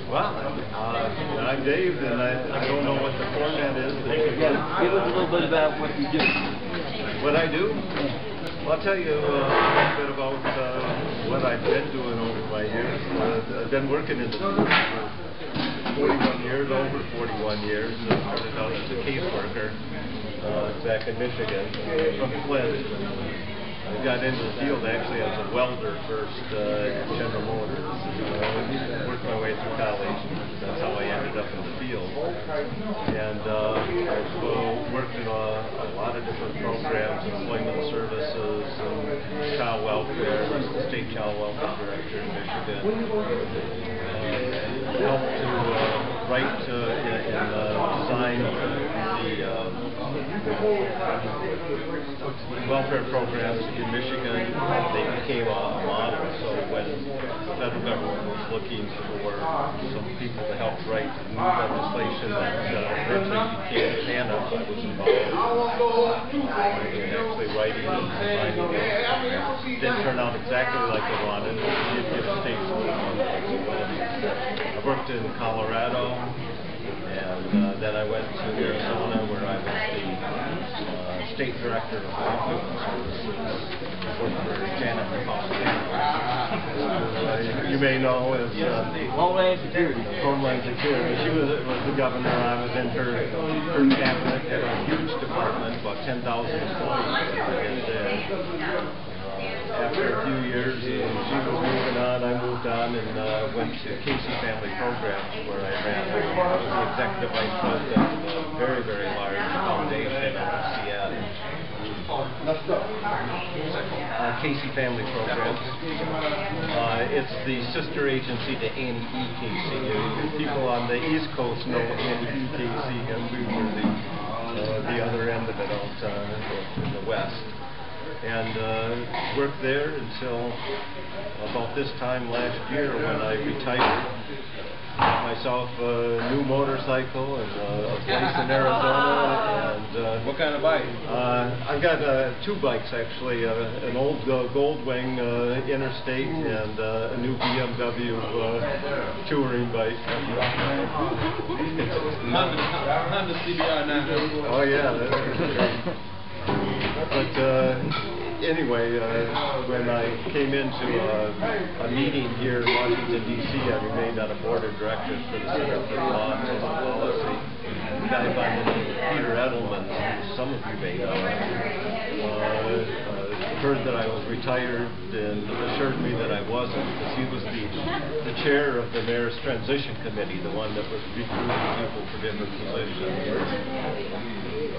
Well, I'm Dave, and I don't know what the format is. Yeah, give us a little bit about what you do. What I do? Well, I'll tell you a little bit about what I've been doing over my years. I've been working in the field for 41 years, over 41 years. I started out as a caseworker back in Michigan, from Flint. I got into the field actually as a welder first at General Motors. Worked my way through college. That's how I ended up in the field. And I've worked in a lot of different programs, employment services, and child welfare. I was the state child welfare director in Michigan. Helped to write and design the welfare programs in Michigan. They became a model. So when the federal government was looking for some people to help write new legislation that eventually became TANF, I was involved in actually writing and designing it. Didn't turn out exactly like they wanted. It did give states a little more flexibility. I worked in Colorado, and then I went to Arizona, where I was the state director of employment services. Worked for Janet you may know as Homeland Security. Homeland Security. She was the governor. I was in her cabinet. Had a huge department, about 10,000 employees. After a few years, she was moving on. I moved on and went to Casey Family Programs, where I ran the executive vice president of a very, very large foundation out of Seattle. Casey Family Programs. It's the sister agency to Annie E. Casey. People on the East Coast know Annie E. Casey, and we were the other end of it out in the West. And worked there until about this time last year, when I retired. Got myself a new motorcycle and a place in Arizona. And what kind of bike? I've got two bikes actually, an old Goldwing Interstate and a new BMW touring bike. Honda CBR 900. Oh yeah, that's great. But anyway, when I came into a meeting here in Washington, D.C., I remained on a board of directors for the Center for Law and Policy. A guy by the name of Peter Edelman, who some of you may know, heard that I was retired and assured me that I wasn't, because he was the chair of the Mayor's Transition Committee, the one that was recruiting people for different positions.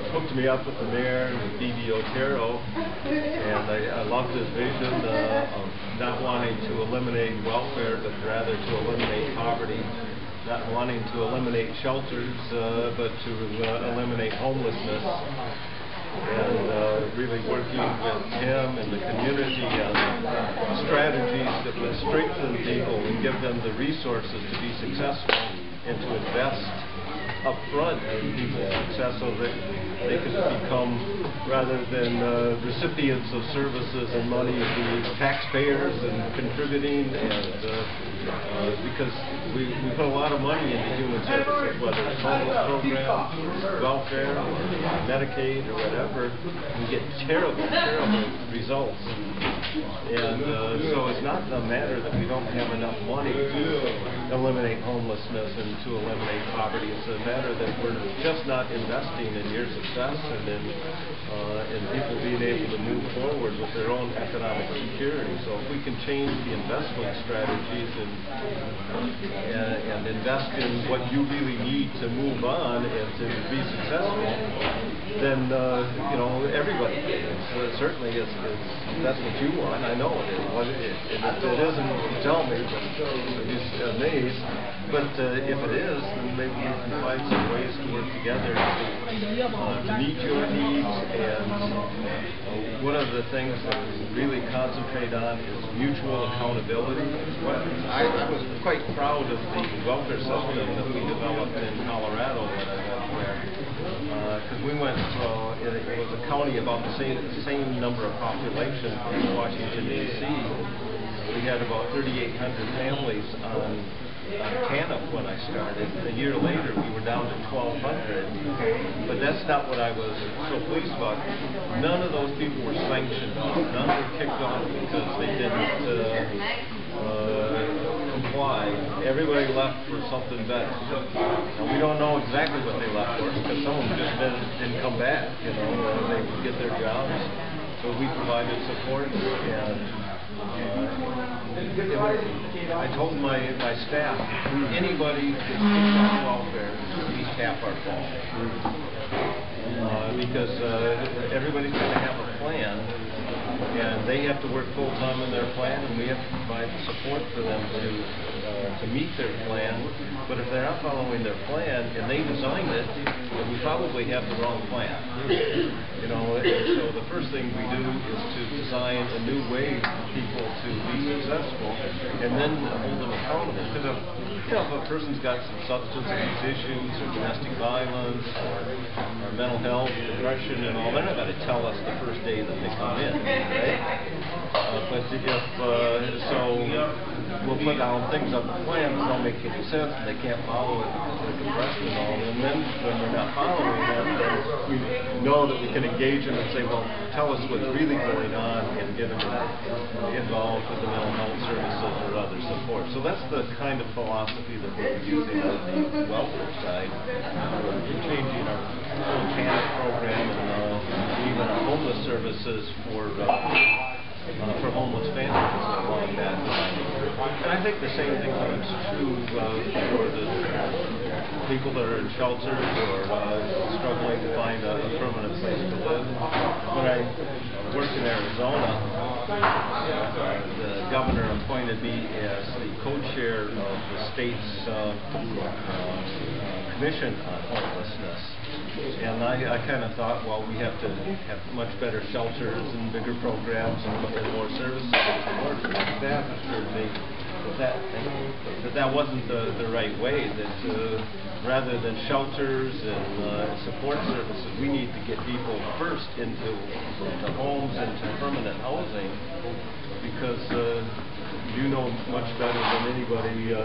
Hooked me up with the mayor and with D.B. Otero, and I loved his vision of not wanting to eliminate welfare, but rather to eliminate poverty, not wanting to eliminate shelters, but to eliminate homelessness, and really working with him and the community on strategies that would strengthen people and give them the resources to be successful and to invest up front in people's success, so that they could become, rather than recipients of services and money, be taxpayers and contributing, and because we put a lot of money into human services, whether it's homeless programs, welfare, or Medicaid, or whatever, we get terrible results. And so it's not a matter that we don't have enough money to eliminate homelessness and to eliminate poverty. It's a matter that we're just not investing in your success and in people being able to move forward with their own economic security. So if we can change the investment strategies and invest in what you really need to move on and to be successful, then everybody gains. Certainly, if that's what you want, I know it is. If it isn't, you tell me, but I'd be amazed. But if it is, then maybe we can find some ways to work together to meet your needs. And one of the things that we really concentrate on is mutual accountability. I was quite proud of the welfare system that we developed in Colorado when I went there. Because we went it was a county about the same number of population in Washington, D.C. We had about 3,800 families on TANF when I started. A year later, we were down to 1,200. But that's not what I was so pleased about. None of those people were sanctioned off. None were kicked off because they didn't comply. Everybody left for something better. Now, we don't know exactly what they left for because some of them just didn't come back. You know, they would get their jobs. So we provided support, and I told my staff, anybody that's kicked off welfare is at least half our fault. Because everybody's going to have a plan, and they have to work full-time in their plan, and we have to provide the support for them to meet their plan. But if they're not following their plan, and they designed it, then we probably have the wrong plan. You know, so the first thing we do is to design a new way for people to be successful, and then hold them accountable. Because if a person's got some substance abuse issues, or domestic violence, or mental health, depression, and all, they're not going to tell us the first day that they come in, right? But if so, we'll put down things on the plan that don't make any sense, and they can't follow it because they're depressed and all. And then when they're not following it, then we know that we can engage them and say, well, tell us what's really going on, and get them involved with the mental health services or other support. So that's the kind of philosophy that we're using on the welfare side. We're changing our whole TANF program and even our homeless services for homeless families along that line. And I think the same thing holds true for the people that are in shelters or struggling to find a permanent place to live. When I worked in Arizona, the governor appointed me as the co-chair of the state's commission on homelessness. And I kind of thought, well, we have to have much better shelters and bigger programs and more services and support. And my staff assured me that wasn't the right way, that rather than shelters and support services, we need to get people first into homes and to permanent housing, because you know much better than anybody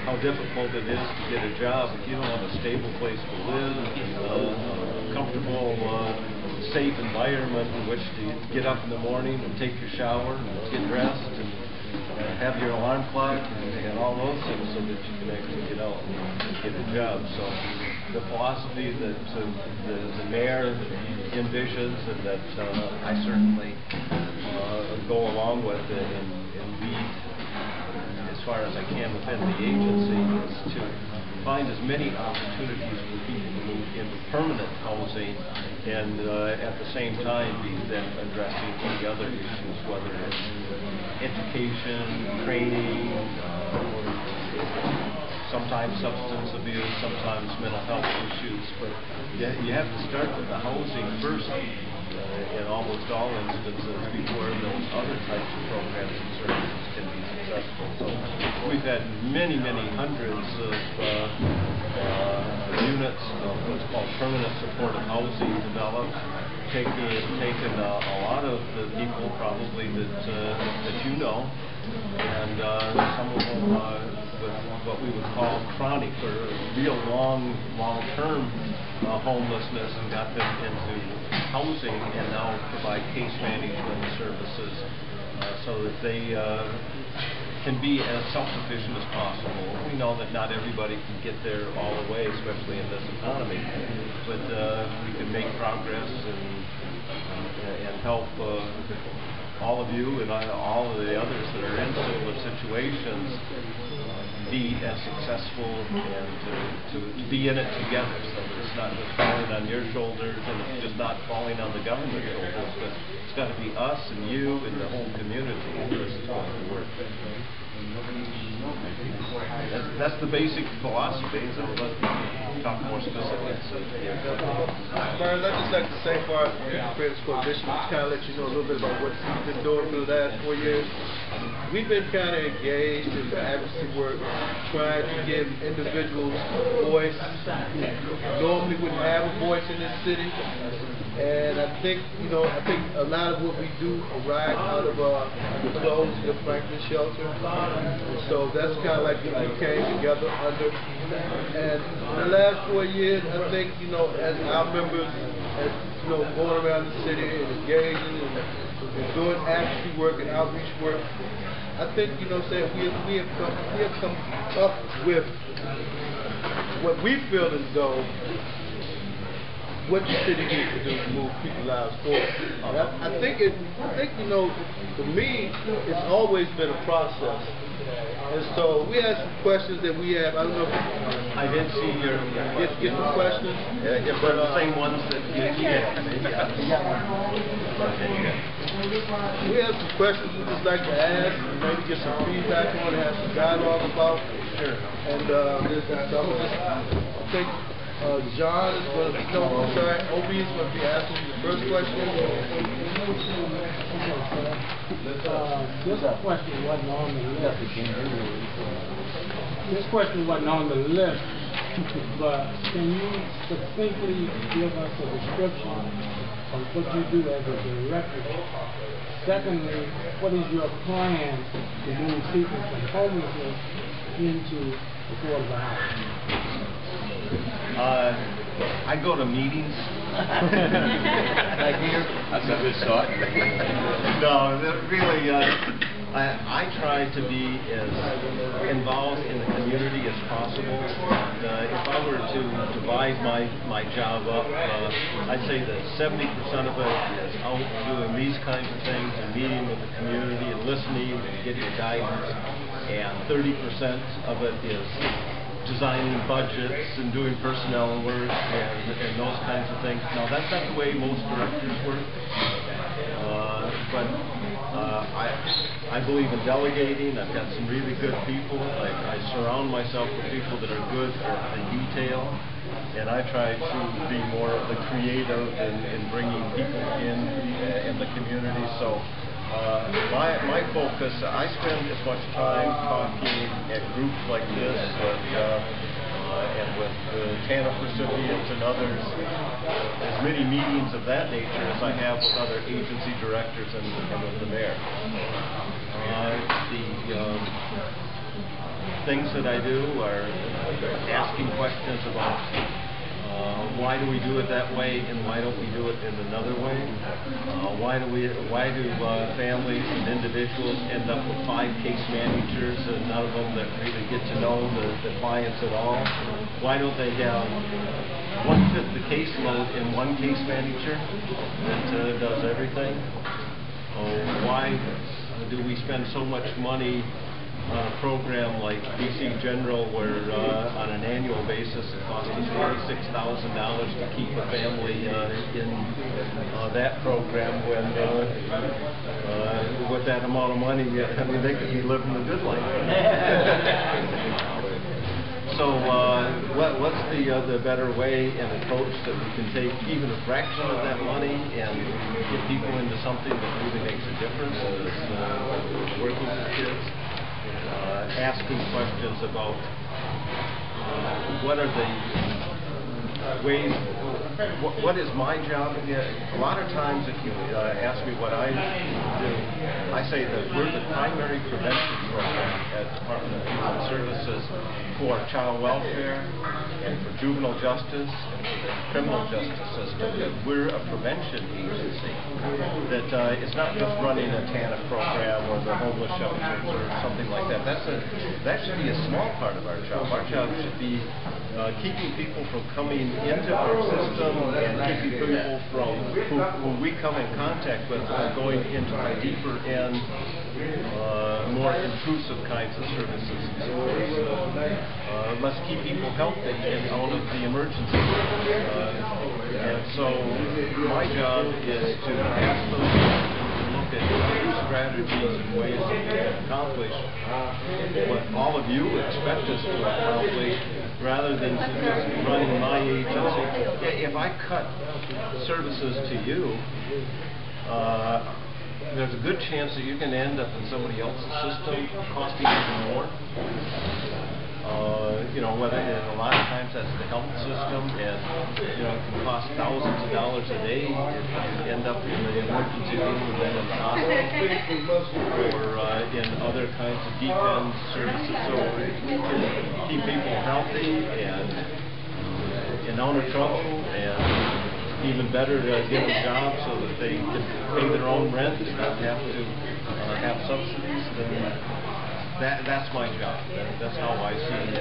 how difficult it is to get a job if you don't have a stable place to live, a comfortable, safe environment in which to get up in the morning and take your shower and get dressed and have your alarm clock and all those things so that you can actually get out and get a job. So the philosophy that the mayor envisions and that I certainly go along with it and lead as far as I can within the agency is to find as many opportunities for people to move into permanent housing and at the same time be then addressing any other issues, whether it's education, training, sometimes substance abuse, sometimes mental health issues, but you have to start with the housing first in almost all instances before those other types of programs and services can be successful. So we've had many hundreds of units of what's called permanent supportive housing developed, taken a lot of the people probably that you know, and some of them with what we would call chronic or real long-term homelessness, and got them into housing and now provide case management services so that they can be as self-sufficient as possible. We know that not everybody can get there all the way, especially in this economy, but we can make progress and help all of you and all of the others that are in similar situations be as successful and to be in it together, so that it's not just falling on your shoulders and it's just not falling on the government's shoulders, but it's got to be us and you and the whole community if this is going to work. That's the basic philosophy, so let's talk more specifics. Berns, I'd just like to say for our Friends Coalition, kind of let you know a little bit about what you've been doing for the last 4 years. we've been kind of engaged in the advocacy work, trying to give individuals a voice. Normally wouldn't have a voice in this city, and I think a lot of what we do arrive out of close to the Franklin shelter. So that's kind of like what we came together under. And in the last 4 years, I think as our members, going around the city and engaging and doing advocacy work and outreach work, I think we have come up with what we feel as though what the city needs to do to move people's lives forward. I think for me, it's always been a process. And so we had some questions that we have. I don't know if I did see your get the questions. Yeah, but the same ones that you had. We have some questions we'd just like to ask, maybe get some feedback on, have some dialogue about. Sure. And so I think John is going to, Obi is going to be asking the first question. This question wasn't on the list. This question wasn't on the list, but can you succinctly give us a description of what you do as a director? Secondly, what is your plan to move people from homelessness into affordable housing? I go to meetings. Like here? That's a good start. No, really, I try to be as involved in the community as possible. And if I were to divide my job up, I'd say that 70% of it is out doing these kinds of things and meeting with the community and listening and getting guidance, and 30% of it is designing budgets and doing personnel work and those kinds of things. Now, that's not the way most directors work, but I believe in delegating. I've got some really good people. I surround myself with people that are good at the detail, and I try to be more of the creative in bringing people in the community. So my focus, I spend as much time talking at groups like this and with TANF recipients and others, as many meetings of that nature as I have with other agency directors and with the mayor. The things that I do are asking questions about why do we do it that way and why don't we do it in another way? Why do families and individuals end up with 5 case managers and none of them that really get to know the clients at all? Why don't they have 1/5 the caseload in one case manager that does everything? Why do we spend so much money on a program like DC General, where on an annual basis it costs us $46,000 to keep a family in that program, when with that amount of money, they could be living the good life. So what's the better way and approach that we can take even a fraction of that money and get people into something that really makes a difference, is working with kids. Asking questions about what are the ways, what is my job? A lot of times if you ask me what I do, I say that we're the primary prevention program at Department of Human Services for child welfare and for juvenile justice and for the criminal justice system. That we're a prevention agency. That it's not just running a TANF program or the homeless shelters or something like that. That should be a small part of our job. Our job should be keeping people from coming into our system and keeping people from who we come in contact with going into the deeper end, more intrusive kinds of services. Let's keep people healthy and out of the emergency room. And so my job is to ask those questions and look at new strategies and ways to accomplish what all of you expect us to accomplish, rather than just running my agency. If I cut services to you, there's a good chance that you're going to end up in somebody else's system costing even more. You know, whether a lot of times that's the health system, and you know, it can cost thousands of dollars a day if you end up in the emergency room and then in the hospital, or in other kinds of deep-end services. So we can keep people healthy and out of trouble, and even better to give them jobs so that they can pay their own rent and not have to have subsidies. That's my job. That's how I see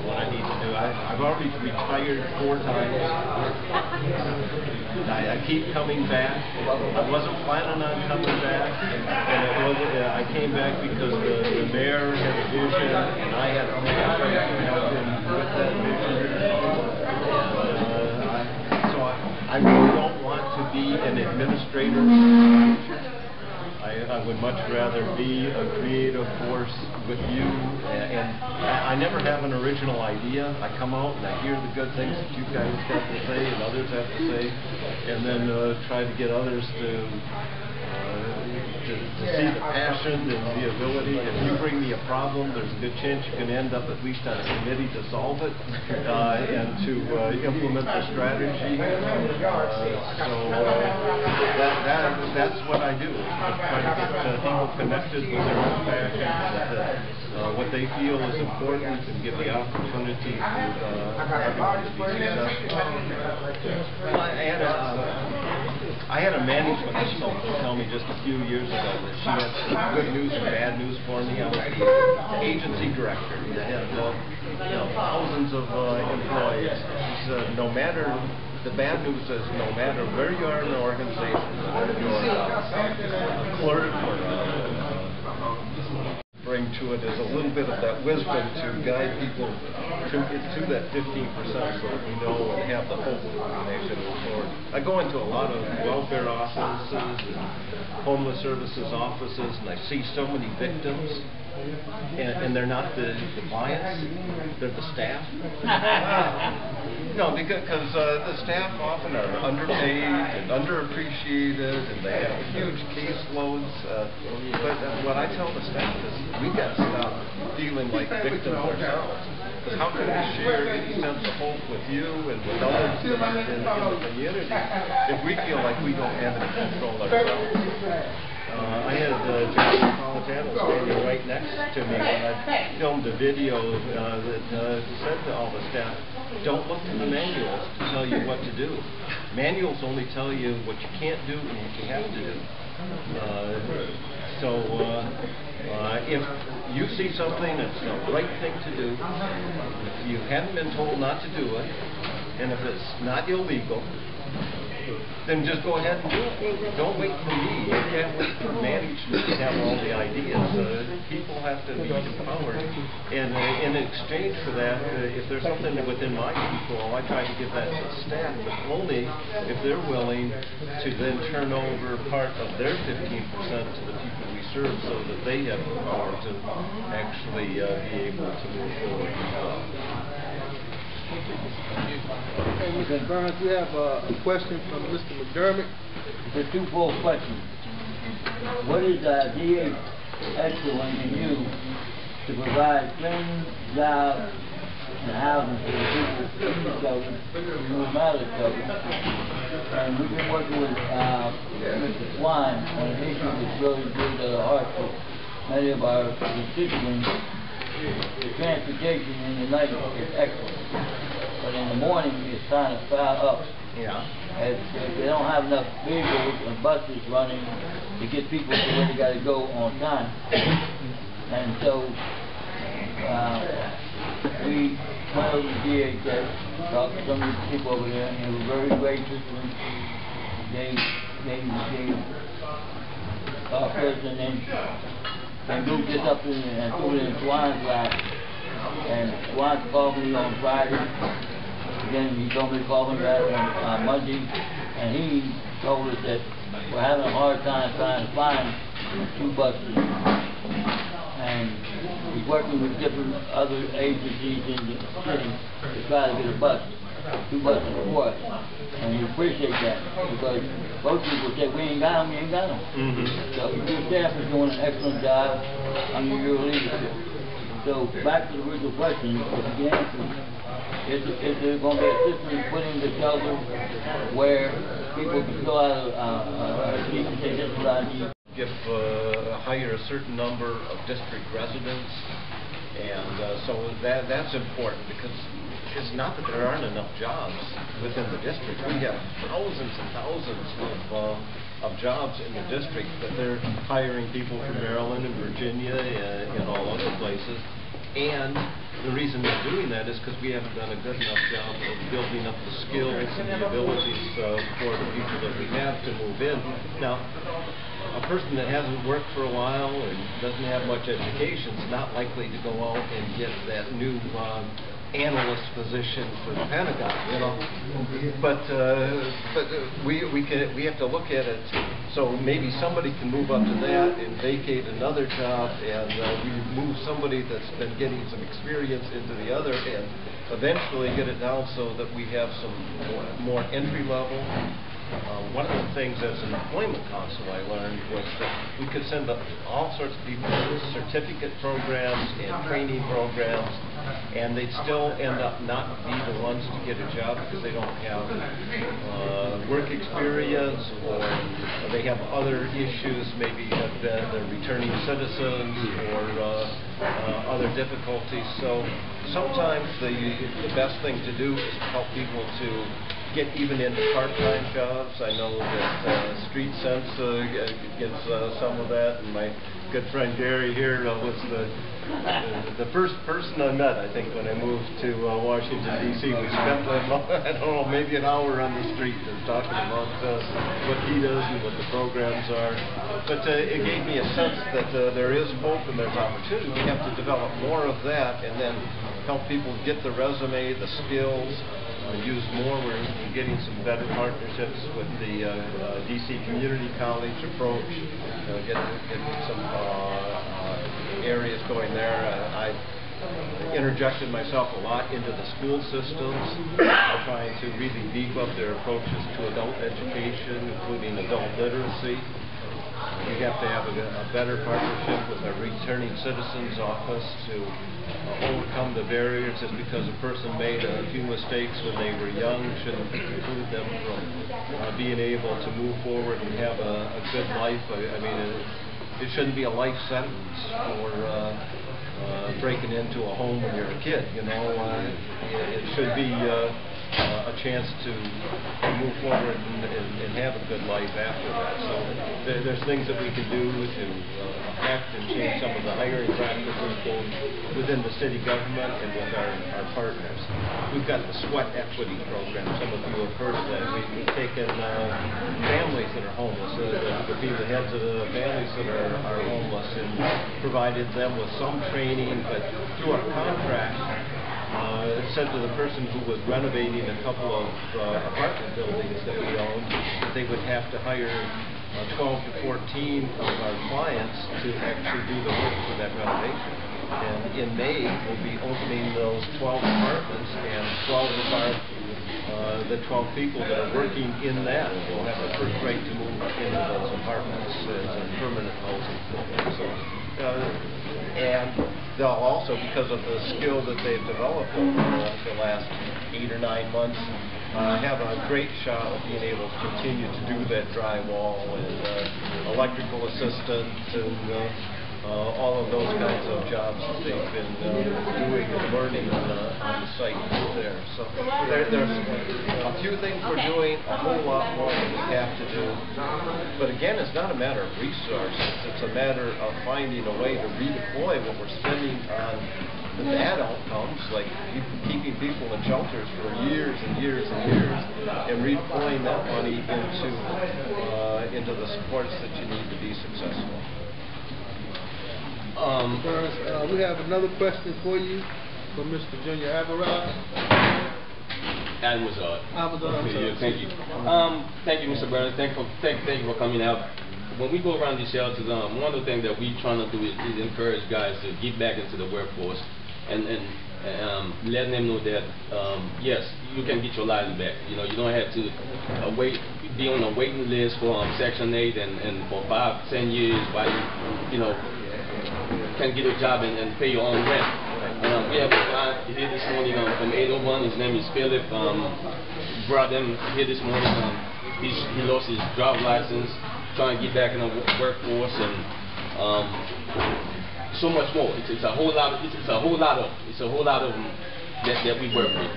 what I need to do. I've already retired 4 times. I keep coming back. I wasn't planning on coming back, and it was, I came back because the mayor had a vision, and I had a passion to help him with that vision. And so I really don't want to be an administrator. I would much rather be a creative force with you, and I never have an original idea. I come out and I hear the good things that you guys have to say and others have to say, and then try to get others to see the passion and the ability. If you bring me a problem, there's a good chance you can end up at least on a committee to solve it and to implement the strategy. That's what I do. Try to get people connected with their own passion, what they feel is important, and give the opportunity for everyone to be successful. I had a management consultant tell me just a few years ago that she had some good news and bad news for me. I was the agency director. I had thousands of employees. She said, no matter, the bad news is no matter where you are in the organization, whether you're a clerk or bring to it is a little bit of that wisdom to guide people to that 15% so that we know and have the hope information move forward. I go into a lot of welfare offices and homeless services offices, and I see so many victims, and they're not the clients, they're the staff. No, because the staff often are underpaid and underappreciated, and they have huge caseloads. But what I tell the staff is, we got to stop feeling like victims ourselves. Because how can we share any sense of hope with you and with others in the community if we feel like we don't have any control ourselves? I had John Napolitano standing right next to me when I filmed a video that said to all the staff, don't look to the manuals to tell you what to do. Manuals only tell you what you can't do and what you have to do. If you see something that's the right thing to do, if you haven't been told not to do it, and if it's not illegal, then just go ahead and do it. Don't wait for me. You can't wait for management to have all the ideas. People have to be empowered. And in exchange for that, if there's something within my control, I try to give that to the staff, but only if they're willing to then turn over part of their 15% to the people we serve so that they have the power to actually be able to move forward. Hey, Mr. Berns, we have a question from Mr. McDermott. It's a twofold question. What is the DA excellent in you to provide clean jobs and housing for the people in the government, who are out of the government? And we've been working with Mr. Swine on an issue that's really good to the heart for many of our constituents. The transportation in the night is excellent, but in the morning it's kind of foul up. Yeah. As they don't have enough vehicles and buses running to get people to where they got to go on time. And so we went over to DHS, talked to some of the people over there, and they were very gracious, and they our president and moved this up and put it in Swine's lap. And Swine called me on Friday. Again, he told me to call me back on Monday. And he told us that we're having a hard time trying to find 2 buses. And he's working with different other agencies in the city to try to get a bus. too much support, and we appreciate that, because most people say, we ain't got them, we ain't got them. So your staff is doing an excellent job under your leadership. So back to the original question, if you can answer, is there going to be a system put in the shelter where people can fill out a sheet and say, this is what I need? Hire a certain number of district residents, and so that's important, because it's not that there aren't enough jobs within the district. We have thousands and thousands of jobs in the district, but they're hiring people from Maryland and Virginia and all other places. And the reason they're doing that is because we haven't done a good enough job of building up the skills and the abilities for the people that we have to move in. Now, a person that hasn't worked for a while and doesn't have much education is not likely to go out and get that new analyst position for the Pentagon, you know. But we have to look at it. So maybe somebody can move up to that and vacate another job, and we move somebody that's been getting some experience into the other, and eventually get it down so that we have some more entry level. One of the things as an employment council I learned was that we could send up all sorts of people to certificate programs and training programs, and they'd still end up not be the ones to get a job because they don't have work experience, or they have other issues, maybe have been returning citizens or other difficulties. So sometimes the best thing to do is help people to get even into part-time jobs. I know that Street Sense gets some of that, and my good friend Gary here was the first person I met, I think, when I moved to Washington, D.C. We spent, I don't know, maybe an hour on the street talking about what he does and what the programs are. But it gave me a sense that there is hope and there's opportunity. We have to develop more of that and then help people get the resume, the skills, use more. We're getting some better partnerships with the DC Community College approach, get some areas going there. I interjected myself a lot into the school systems, trying to really beef up their approaches to adult education, including adult literacy. We have to have a better partnership with our returning citizens office to overcome the barriers. Just because a person made a few mistakes when they were young shouldn't preclude them from being able to move forward and have a good life. I mean, it shouldn't be a life sentence for breaking into a home when you're a kid, you know. It should be a chance to move forward and have a good life after that. So there's things that we can do to affect and change some of the hiring practices both within the city government and with our partners. We've got the sweat equity program. Some of you have heard of that. We've taken families that are homeless, the heads of the families that are homeless, and provided them with some training, but through our contract, said to the person who was renovating a couple of apartment buildings that we own that they would have to hire 12 to 14 of our clients to actually do the work for that renovation. And in May, we'll be opening those 12 apartments, and 12 of the 12 people that are working in that will have the first right to move into those apartments as a permanent housing program. So, and they'll also, because of the skill that they've developed over the last 8 or 9 months, have a great shot of being able to continue to do that drywall and electrical assistant and all of those kinds of jobs that they've been doing and learning on the site there. So there's a few things we're doing, a whole lot more that we have to do. But again, it's not a matter of resources. It's a matter of finding a way to redeploy what we're spending on the bad outcomes, like keeping people in shelters for years and years and years, and redeploying that money into the supports that you need to be successful. Berns, we have another question for you from Mr. Junior Alvarez. Thank you. Thank you, Mr. Berns. Thank you for coming out. When we go around these shelters, one of the things that we're trying to do is encourage guys to get back into the workforce and letting them know that yes, you can get your lives back. You know, you don't have to be on a waiting list for Section 8 and for 5-10 years while you know can get a job and pay your own rent. We have a guy here this morning from 801. His name is Philip. Brought him here this morning. He lost his driver's license, trying to get back in the workforce, and so much more. It's a whole lot of them that we work with,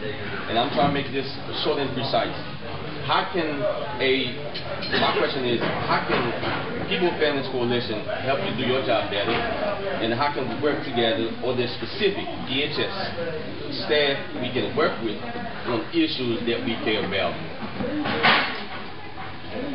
and I'm trying to make this short and precise. My question is, how can People Fairness Coalition help you do your job better, and how can we work together, or the specific DHS staff we can work with on issues that we care about?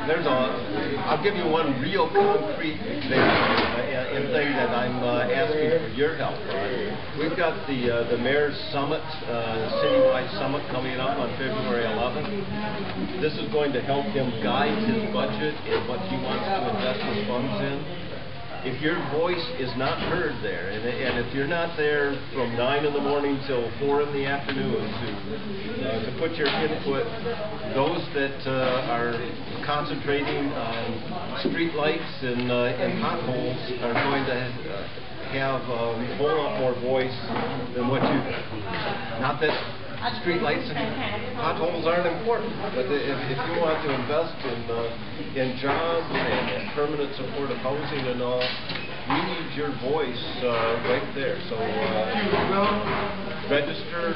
I'll give you one real concrete example and thing that I'm asking for your help on. We've got the Mayor's Summit, citywide summit coming up on February 11th. This is going to help him guide his budget and what he wants to invest his funds in. If your voice is not heard there, and if you're not there from 9 in the morning till 4 in the afternoon to put your input, those that are concentrating on street lights and potholes are going to have a whole lot more voice than what you. Not that street lights and potholes aren't important, but if you want to invest in jobs and permanent supportive housing and all, we need your voice right there. So register,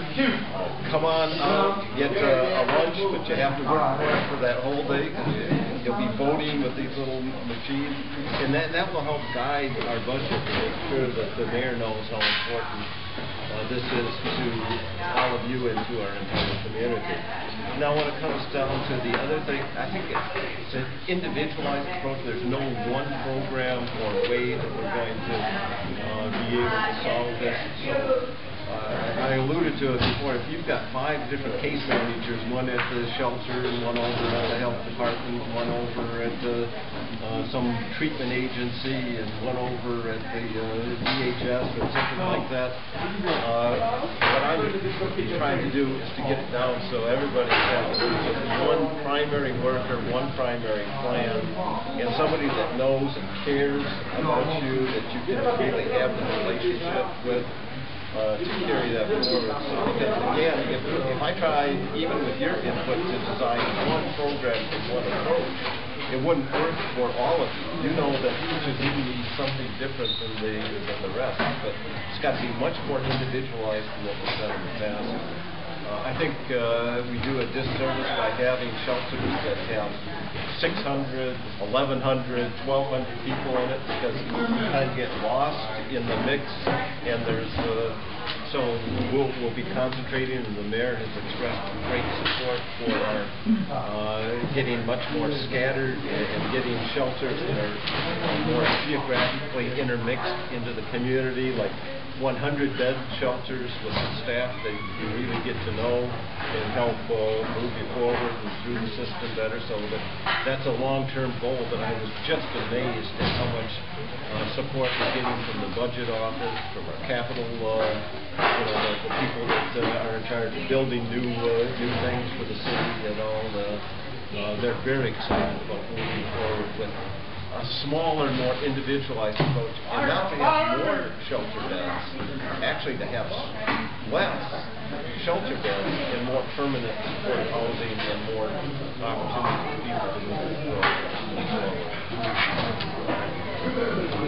come on out, get a lunch, but you have to work for that whole day. You'll be voting with these little machines, and that will help guide our budget to make sure that the mayor knows how important this is to all of you and to our entire community. Now, when it comes down to the other thing, I think it's an individualized approach. There's no one program or way that we're going to be able to solve this. So, I alluded to it before. If you've got 5 different case managers, one at the shelter, one over at the health department, one over at some treatment agency, and one over at the DHS or something like that, what I'm trying to do is to get it down so everybody has just one primary worker, one primary plan, and somebody that knows and cares about you, that you can really have the relationship with. To carry that forward. Because again, if I try, even with your input, to design one program and one approach, it wouldn't work for all of you. You know that each of you needs something different than the rest, but it's got to be much more individualized than what we've done in the past. I think we do a disservice by having shelters that have 600, 1,100, 1,200 people in it, because you kind of get lost in the mix, and there's so we'll be concentrating, and the mayor has expressed great support for our getting much more scattered and getting shelters that are more geographically intermixed into the community, like 100-bed shelters with some staff that you really get to know and help move you forward and through the system better. So that's a long-term goal, but I was just amazed at how much support we're getting from the budget office, from our capital, the people that are in charge of building new things for the city and all. They're very excited about moving forward with a smaller, more individualized approach, and not to have more shelter beds, actually to have less shelter beds and more permanent supportive housing and more opportunity for people to move forward.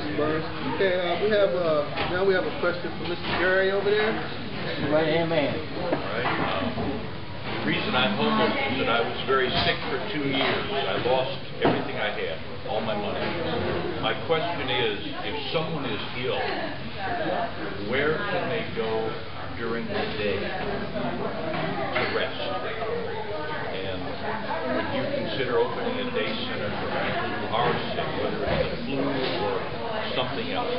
Mr. Berns. Okay, now we have a question from Mr. Gary over there. Right hand man. All right. The reason I'm homeless is that I was very sick for 2 years. I lost everything I had, all my money. My question is, if someone is ill, where can they go during the day to rest? And would you consider opening a day center for people who are sick, whether it's the flu or something else?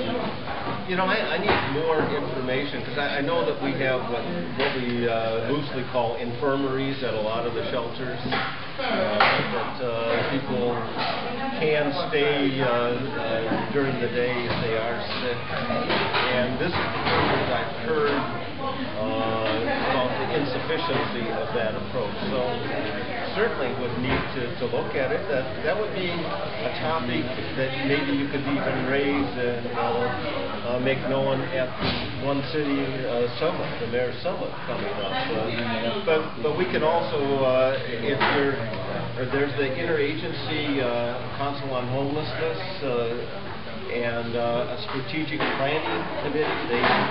You know, I need more information, because I know that we have what we loosely call infirmaries at a lot of the shelters, that people can stay during the day if they are sick. And this is the first I've heard efficiency of that approach. So certainly would need to look at it. That would be a topic that maybe you could even raise and make known at the One City Summit, the Mayor's Summit coming up. But we can also, if there's the Interagency Council on Homelessness, and a strategic planning committee.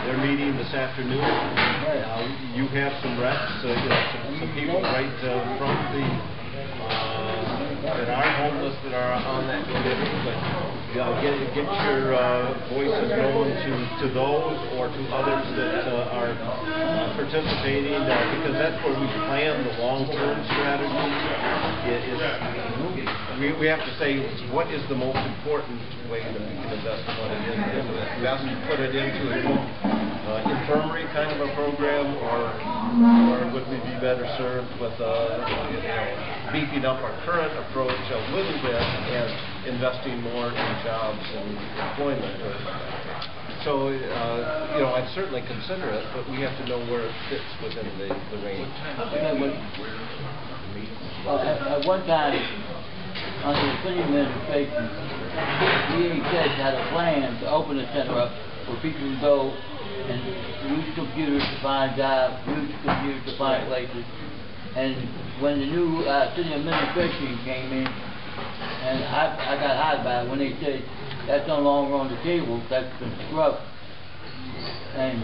They're meeting this afternoon. You have some reps, some people right from the that are homeless that are on that committee. But get your voices known to those or to others that are participating, because that's where we plan the long-term strategies. We have to say what is the most important way that we can invest the money into it. Best to put it into an infirmary kind of a program, or would we be better served with beefing up our current approach a little bit and investing more in jobs and employment? So, I'd certainly consider it, but we have to know where it fits within the range. At one time, under the city administration, DHS had a plan to open the center up where people can go and use computers to find jobs, use computers to find places. And when the new city administration came in, and I got hot about it when they said that's no longer on the table, that's been scrubbed. And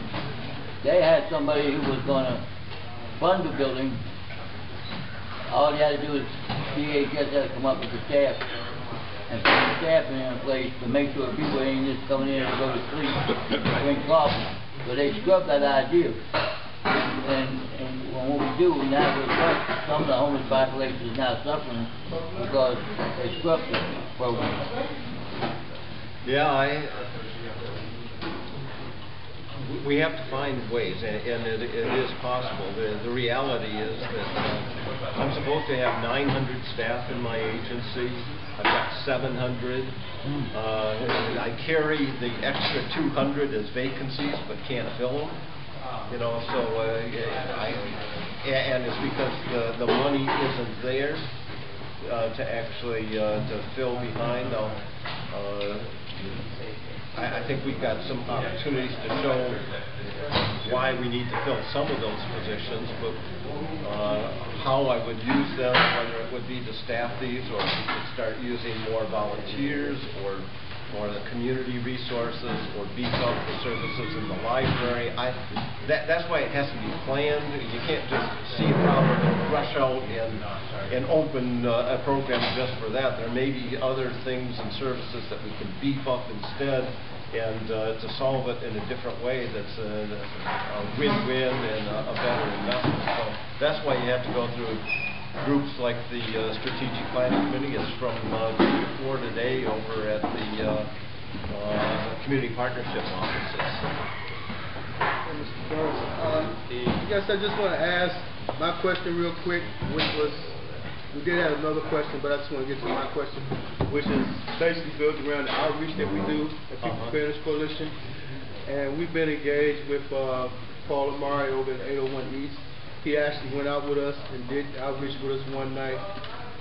they had somebody who was going to fund the building. All you had to do is DHS had to come up with the staff and put the staffing in place to make sure people ain't just coming in to go to sleep, drink coffee. So they scrubbed that idea. And what we do now, some of the homeless population is now suffering because they scrubbed the program. Yeah, we have to find ways, and it is possible. The reality is that I'm supposed to have 900 staff in my agency. I've got 700. I carry the extra 200 as vacancies, but can't fill them. So and it's because the money isn't there to actually to fill behind. I think we've got some opportunities to show why we need to fill some of those positions, but how I would use them, whether it would be to staff these, or we could start using more volunteers, or the community resources, or beef up the services in the library. That's why it has to be planned. You can't just see a problem and rush out and open a program just for that. There may be other things and services that we can beef up instead, and to solve it in a different way that's a win-win and a better investment. So that's why you have to go through groups like the Strategic Planning Committee. It's from 2 to 4 today over at the Community Partnership offices. Mr. Berns, I guess I just want to ask my question real quick, which was, we did have another question, but I just want to get to my question, which is basically built around the outreach that we do at People Fairness Coalition. And we've been engaged with Paul Amari over at 801 East. He actually went out with us and did outreach with us one night.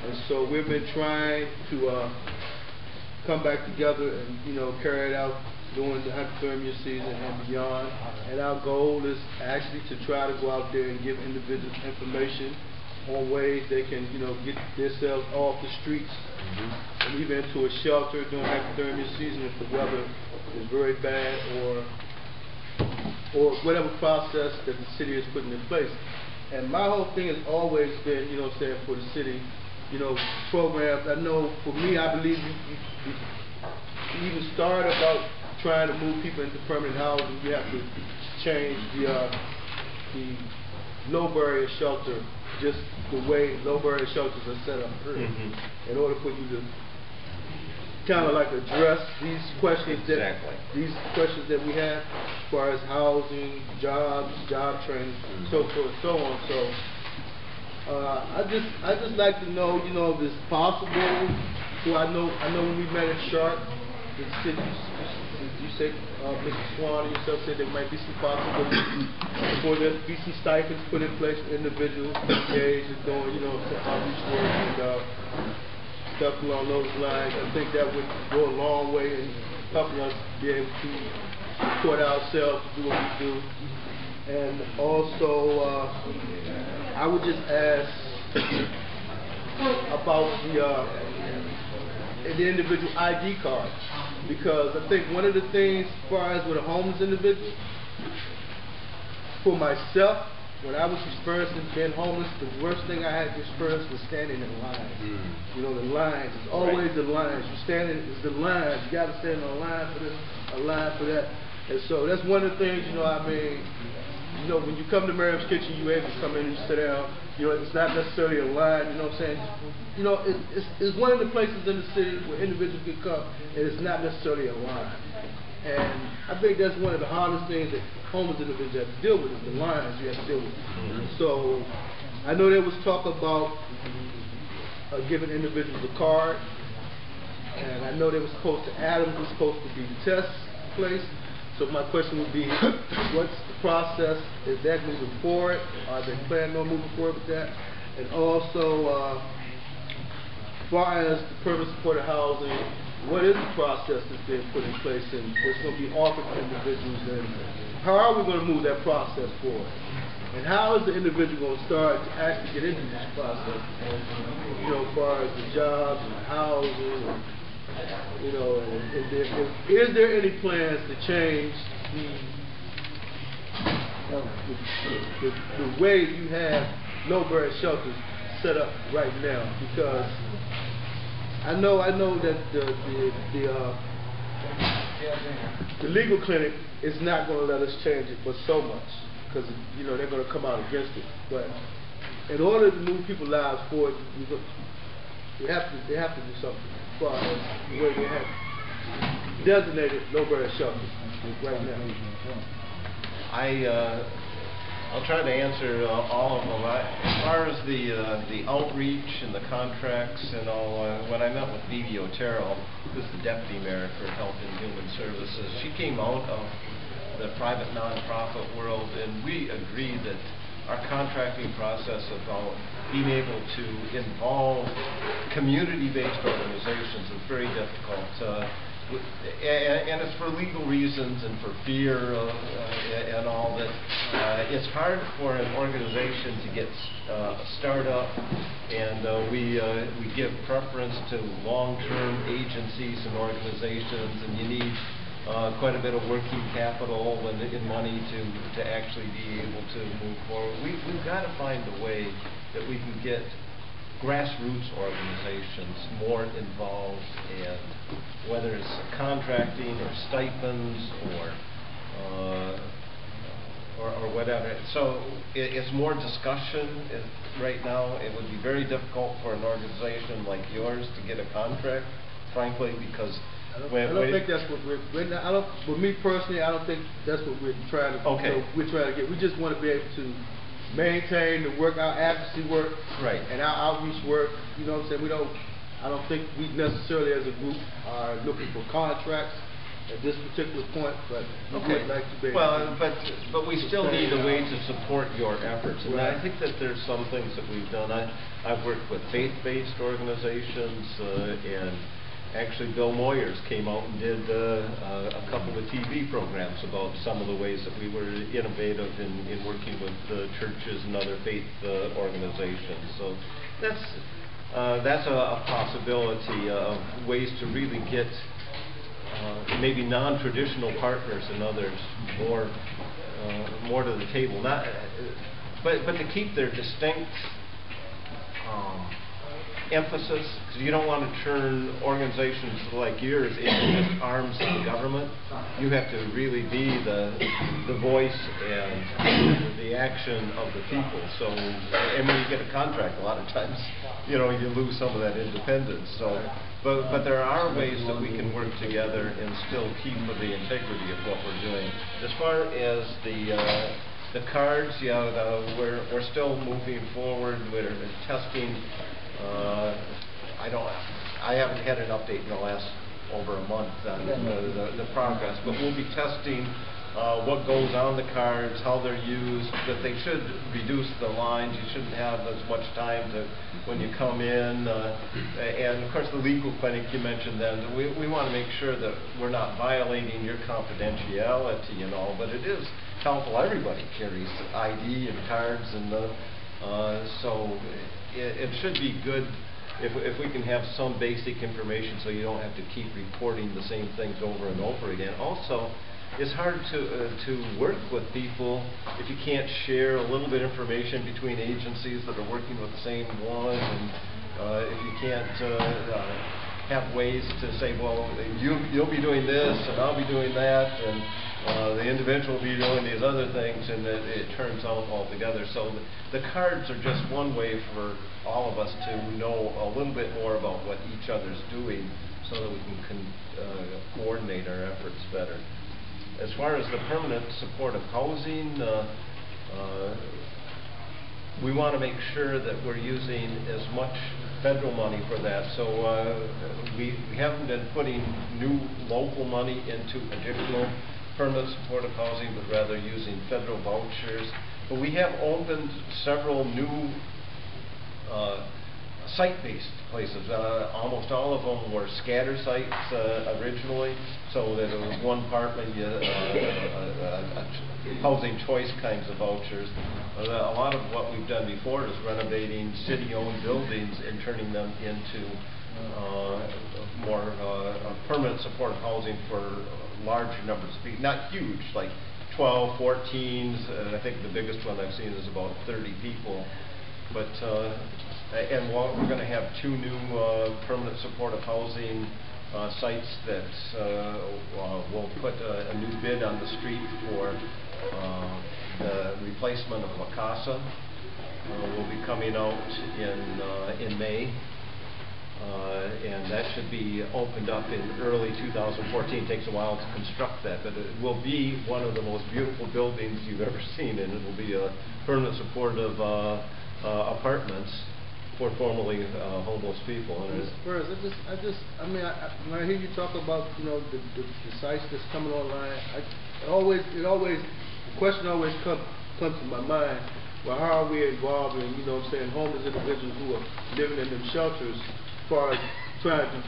And so we've been trying to come back together and, carry it out during the hypothermia season and beyond. And our goal is actually to try to go out there and give individuals information on ways they can, get themselves off the streets and even into a shelter during hypothermia season if the weather is very bad, or whatever process that the city is putting in place. And my whole thing has always been, for the city, programs. I know for me, I believe you even start about trying to move people into permanent housing, you have to change the low barrier shelter, just the way low barrier shelters are set up in order for you to kind of like address these questions that we have as far as housing, jobs, job training, so forth and so on. So I just like to know, if it's possible. So I know when we met at Sharp, the city you said, Mr. Swan and yourself said there might be some possibilities for there to be some stipends put in place for individuals engaged in doing, some outreach work and stuff along those lines. I think that would go a long way in helping us be able to support ourselves, do what we do. And also, I would just ask about the individual ID card, because I think one of the things as far as with a homeless individual, for myself, when I was experiencing being homeless, the worst thing I had to experience was standing in lines. The lines. It's always the lines. You're standing, it's the lines. You got to stand on a line for this, a line for that. And so that's one of the things, when you come to Miriam's Kitchen, you're able to come in and sit down. It's not necessarily a line, you know what I'm saying? It's one of the places in the city where individuals can come, and it's not necessarily a line. And I think that's one of the hardest things that homeless individuals have to deal with, is the lines you have to deal with. So I know there was talk about giving individuals a card, and I know they were supposed to, Adams was supposed to be the test place. So my question would be, what's the process? Is that moving forward? Are they planning on moving forward with that? And also, as far as the permanent supported housing, what is the process that's being put in place and what's going to be offered to individuals, and how are we going to move that process forward? And how is the individual going to start to actually get into this process? As far as the jobs and the housing, is there any plans to change the way you have no-bird shelters set up right now? Because I know that the legal clinic is not going to let us change it, but so much, because they're going to come out against it. But in order to move people's lives forward, they have to do something as far as the way they have designated no-bird shelters right now. I'll try to answer all of them. As far as the outreach and the contracts and all, when I met with Vivi Otero, who's the deputy mayor for Health and Human Services, she came out of the private nonprofit world, and we agreed that our contracting process about being able to involve community-based organizations is very difficult. And it's for legal reasons and for fear and all that. It's hard for an organization to get start up, and we give preference to long-term agencies and organizations, and you need quite a bit of working capital and money to actually be able to move forward. We've got to find a way that we can get grassroots organizations more involved, and whether it's contracting or stipends or whatever. So it's more discussion right now. It would be very difficult for an organization like yours to get a contract, frankly, because I don't think that's what for me personally, I don't think that's what we're trying to. Okay. We're trying to get. We just want to be able to maintain the work, our advocacy work, right, and our outreach work. You know what I'm saying? I don't think we necessarily as a group are looking for contracts at this particular point, but we would like to be. Well, but we still need a way to support your efforts, and I think that there's some things that we've done. I've worked with faith-based organizations, and actually Bill Moyers came out and did a couple of TV programs about some of the ways that we were innovative in working with churches and other faith organizations. So that's a possibility of ways to really get maybe non-traditional partners and others more to the table. But to keep their distinct emphasis, because you don't want to turn organizations like yours into just arms of the government. You have to really be the voice and the action of the people. So, and when you get a contract, a lot of times, you lose some of that independence. So, but there are ways that we can work together and still keep the integrity of what we're doing. As far as the cards, we're still moving forward. We're testing. I haven't had an update in the last over a month on the progress. But we'll be testing what goes on the cards, how they're used, that they should reduce the lines. You shouldn't have as much time to when you come in. And of course the legal clinic you mentioned then, we want to make sure that we're not violating your confidentiality and all, but it is helpful. Everybody carries ID and cards, and so it should be good if we can have some basic information so you don't have to keep reporting the same things over and over again. Also, it's hard to work with people if you can't share a little bit of information between agencies that are working with the same one, and if you can't have ways to say, well, you'll be doing this and I'll be doing that, and the individual will be doing these other things, and it turns out all together. So the cards are just one way for all of us to know a little bit more about what each other's doing so that we can coordinate our efforts better. As far as the permanent supportive housing, we want to make sure that we're using as much federal money for that. So we haven't been putting new local money into additional permanent supportive housing, but rather using federal vouchers. But we have opened several new site-based places. Almost all of them were scatter sites originally, so that it was one apartment, housing choice kinds of vouchers. A lot of what we've done before is renovating city-owned buildings and turning them into more permanent supportive housing for larger numbers of people. Not huge, like 12, 14s. I think the biggest one I've seen is about 30 people. But and we're going to have 2 new permanent supportive housing sites that will put a new bid on the street for the replacement of La Casa. Will be coming out in May. And that should be opened up in early 2014. It takes a while to construct that, but it will be one of the most beautiful buildings you've ever seen, and it will be a permanent supportive apartments for formerly homeless people. And Berns, when I hear you talk about the sites that's coming online, the question always comes to my mind. Well, how are we involved in homeless individuals who are living in them shelters, as far as trying to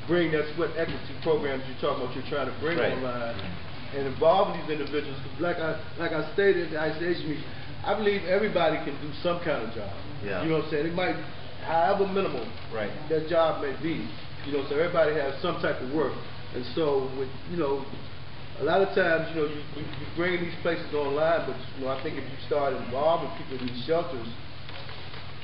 bring that sweat equity programs you're trying to bring online and involve these individuals? Like I stated in the ICH meeting, I believe everybody can do some kind of job. Yeah. You know what I'm saying? It might, however minimal that job may be. So everybody has some type of work. And so, with, a lot of times, you bring these places online, but I think if you start involving people in these shelters,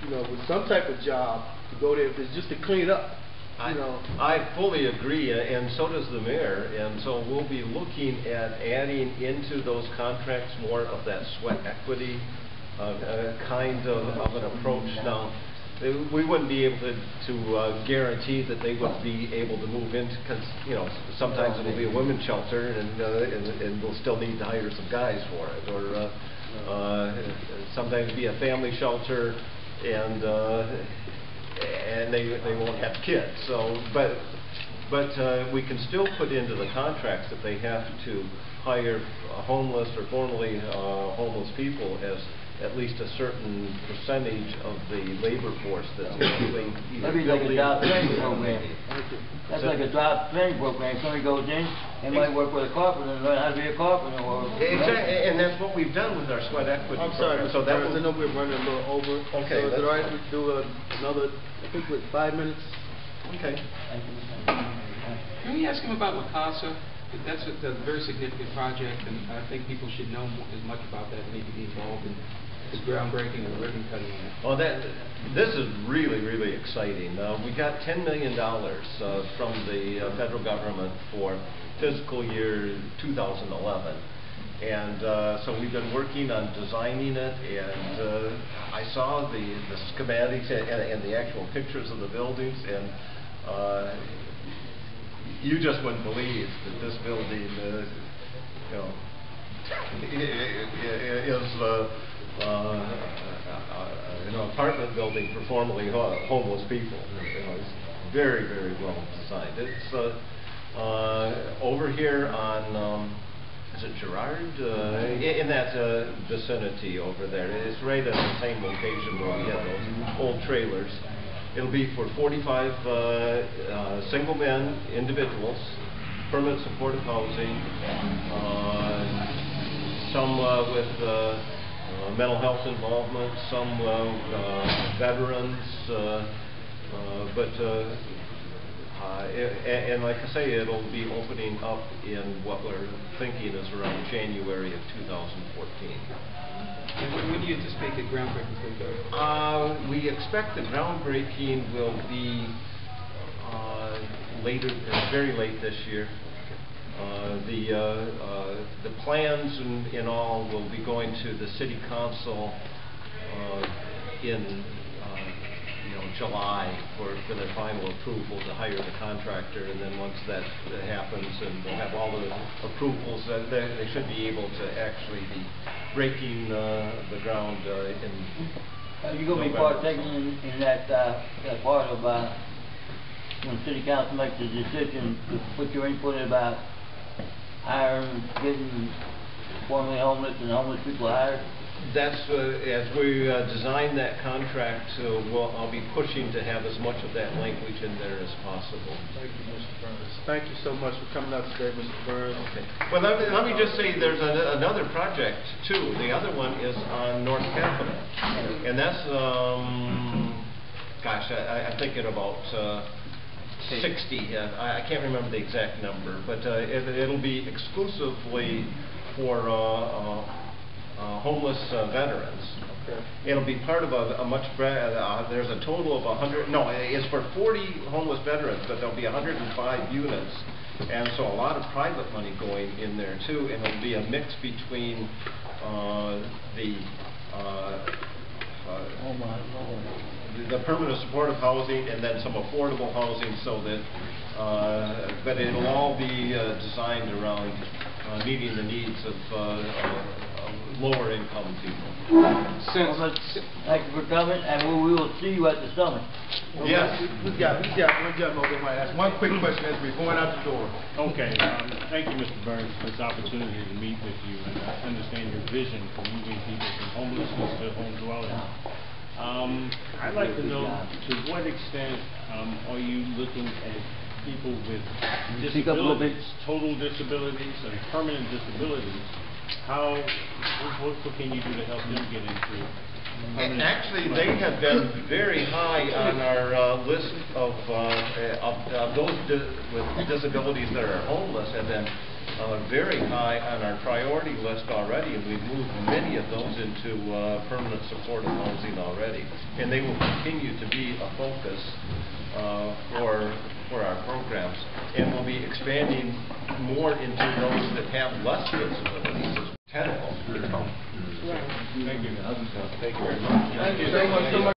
with some type of job to go there, if it's just to clean up. I fully agree, and so does the mayor, and so we'll be looking at adding into those contracts more of that sweat equity kind of an approach. Now, we wouldn't be able to guarantee that they would be able to move into, because sometimes it'll be a women's shelter, and we'll still need to hire some guys for it, or sometimes it'll be a family shelter, and they won't have kids. So, but we can still put into the contracts that they have to hire homeless or formerly homeless people as at least a certain percentage of the labor force that's doing maybe like a job training program. That's like a job training program. Somebody goes in, they might work with a carpenter and learn how to be a carpenter. Exactly, and that's what we've done with our sweat equity program. So that I know we're running a little over. Okay. So is it all right if we do another, I think with 5 minutes? Okay. Can we ask him about La Casa? That's a very significant project, and I think people should know as much about that and maybe be involved in the groundbreaking and the ribbon cutting on it. Well, this is really, really exciting. We got $10 million from the federal government for fiscal year 2011. And so we've been working on designing it, and I saw the schematics and the actual pictures of the buildings, and you just wouldn't believe that this building is an apartment building for formerly homeless people. very, very well designed. It's over here on, is it Girard? In that vicinity over there. It's right at the same location where we had those old trailers. It'll be for 45 single men, individuals, permanent supportive housing, some with mental health involvement, some veterans, and like I say, it'll be opening up in what we're thinking is around January of 2014. And when do you anticipate the groundbreaking will go? We expect the groundbreaking will be later, very late this year. The plans in all will be going to the city council in July for their final approval to hire the contractor, and then once that happens and we'll have all the approvals, they should be able to actually be breaking the ground in Are you going to be partaking in that part of when the city council makes the decision to put your input in about hiring, getting formerly homeless and homeless people hired? That's as we design that contract, I'll be pushing to have as much of that language in there as possible. Thank you, Mr. Berns. Thank you so much for coming out today, Mr. Berns. Okay. Well, let me just say there's another project too. The other one is on North Capitol, and that's gosh, I'm thinking about 60. I can't remember the exact number, but it'll be exclusively for homeless veterans. Okay. It'll be part of a much there's a total of 100. No, it's for 40 homeless veterans, but there'll be 105 units, and so a lot of private money going in there too, and it'll be a mix between the permanent supportive housing and then some affordable housing, so that but it'll all be designed around meeting the needs of lower income people. Thank you for coming, and we will see you at the summit. Yes. We've got one gentleman over there. Ask one quick question as we're going out the door. Okay. Thank you, Mr. Berns, for this opportunity to meet with you and understand your vision for moving people from homelessness to home dwelling. I'd like to know, to what extent are you looking at people with disabilities, total disabilities, and permanent disabilities? What can you do to help them get into? And actually, they have been very high on our list of those with disabilities that are homeless, have been very high on our priority list already, and we've moved many of those into permanent supportive housing already. And they will continue to be a focus for our programs, and we'll be expanding more into those that have less disabilities as well. Thank you. Thank you very much. Thank you so much.